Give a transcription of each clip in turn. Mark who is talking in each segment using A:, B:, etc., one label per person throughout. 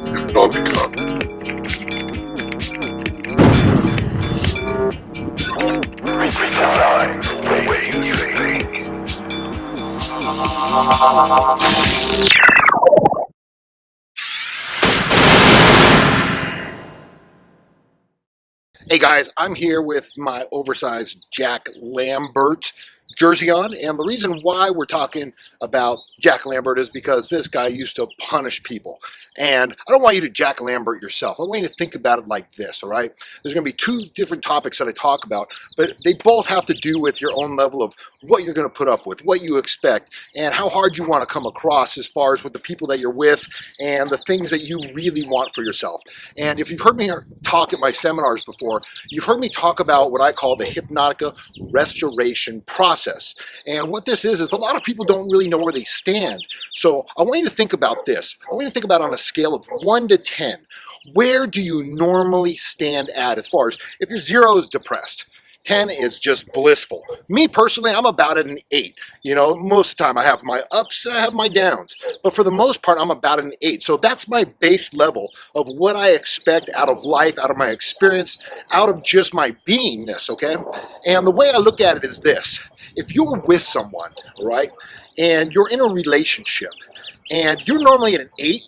A: Hypnotica. Redesign the way you think. Hey guys, I'm here with my oversized Jack Lambert jersey on, and the reason why we're talking about Jack Lambert is because this guy used to punish people. And I don't want you to Jack Lambert yourself. I want you to think about it like this, all right? There's going to be two different topics that I talk about, but they both have to do with your own level of what you're going to put up with, what you expect, and how hard you want to come across as far as with the people that you're with and the things that you really want for yourself. And if you've heard me talk at my seminars before, you've heard me talk about what I call the Hypnotica restoration process. And what this is a lot of people don't really know where they stand. So I want you to think about this. I want you to think about on a scale of 1 to 10, where do you normally stand at as far as if your 0 is depressed, 10 is just blissful. Me personally, I'm about at an 8. You know, most of the time I have my ups, I have my downs. But for the most part, I'm about an 8. So that's my base level of what I expect out of life, out of my experience, out of just my beingness, okay? And the way I look at it is this. If you're with someone, right, and you're in a relationship, and you're normally at an 8,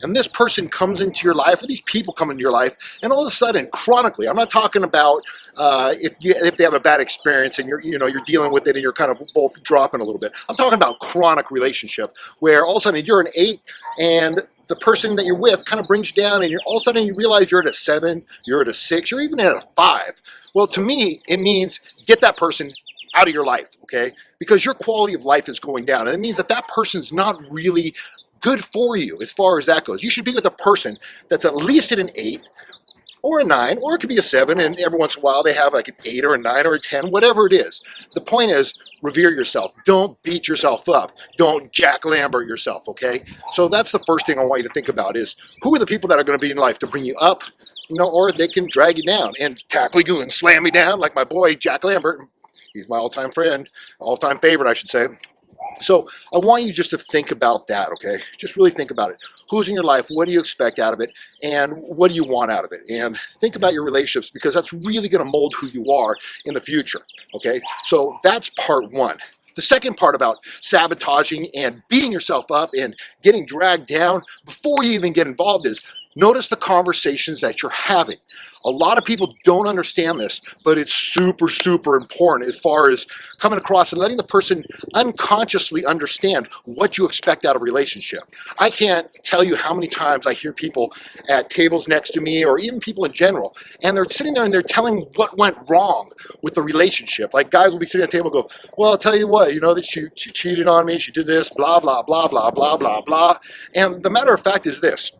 A: and this person comes into your life, or these people come into your life, and all of a sudden, chronically, I'm not talking about if they have a bad experience and you're dealing with it and you're kind of both dropping a little bit. I'm talking about chronic relationship where all of a sudden you're an 8 and the person that you're with kind of brings you down, and all of a sudden you realize you're at a 7, you're at a 6, you're even at a 5. Well, to me, it means get that person out of your life, okay? Because your quality of life is going down, and it means that that person's not really good for you as far as that goes. You should be with a person that's at least at an 8 or a 9, or it could be a 7, and every once in a while they have like an 8 or a 9 or a 10, whatever it is. The point is, revere yourself. Don't beat yourself up. Don't Jack Lambert yourself, okay? So that's the first thing I want you to think about is, who are the people that are going to be in life to bring you up, or they can drag you down and tackle you and slam me down like my boy Jack Lambert. He's my all-time friend, all-time favorite, I should say. So I want you just to think about that, okay? Just really think about it. Who's in your life? What do you expect out of it? And what do you want out of it? And think about your relationships, because that's really going to mold who you are in the future, okay? So that's part one. The second part about sabotaging and beating yourself up and getting dragged down before you even get involved is, notice the conversations that you're having. A lot of people don't understand this, but it's super, super important as far as coming across and letting the person unconsciously understand what you expect out of a relationship. I can't tell you how many times I hear people at tables next to me, or even people in general, and they're sitting there and they're telling what went wrong with the relationship. Like guys will be sitting at the table and go, well, I'll tell you what, that she cheated on me, she did this, blah, blah, blah, blah, blah, blah, blah. And the matter of fact is this.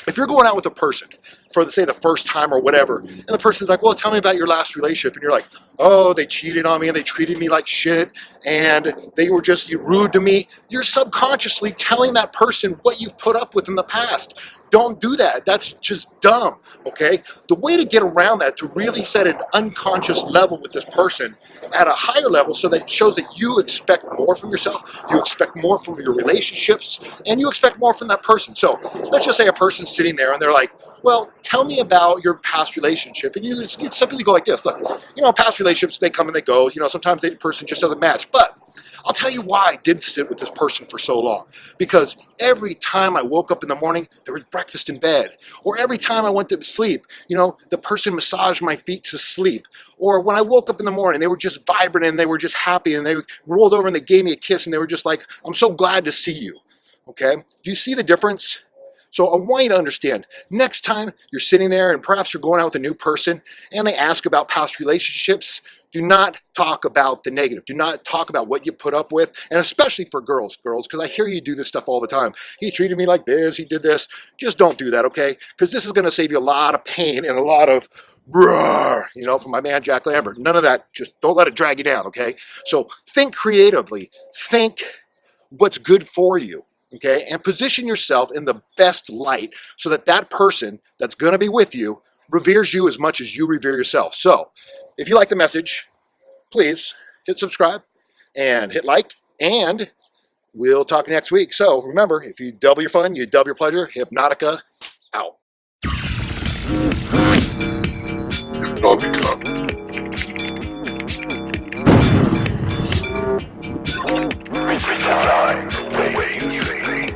A: If you're going out with a person for, say, the first time or whatever, and the person's like, well, tell me about your last relationship, and you're like, oh, they cheated on me and they treated me like shit and they were just rude to me, you're subconsciously telling that person what you've put up with in the past. Don't do that. That's just dumb, okay? The way to get around that, to really set an unconscious level with this person at a higher level, so that it shows that you expect more from yourself, you expect more from your relationships, and you expect more from that person. So let's just say a person's sitting there and they're like, well, tell me about your past relationship. And you simply go like this. Look, past relationships, they come and they go. Sometimes the person just doesn't match. But I'll tell you why I did sit with this person for so long. Because every time I woke up in the morning, there was breakfast in bed. Or every time I went to sleep, the person massaged my feet to sleep. Or when I woke up in the morning, they were just vibrant and they were just happy, and they rolled over and they gave me a kiss and they were just like, I'm so glad to see you. Okay? Do you see the difference? So I want you to understand, next time you're sitting there and perhaps you're going out with a new person and they ask about past relationships, do not talk about the negative. Do not talk about what you put up with, and especially for girls, because I hear you do this stuff all the time. He treated me like this, he did this. Just don't do that, okay? Because this is going to save you a lot of pain and a lot of from my man Jack Lambert. None of that. Just don't let it drag you down, okay? So think creatively. Think what's good for you. Okay, and position yourself in the best light so that that person that's going to be with you reveres you as much as you revere yourself. So if you like the message, please hit subscribe and hit like, and we'll talk next week. So remember, if you double your fun, you double your pleasure. Hypnotica out. Hypnotica. Redesign the way you think.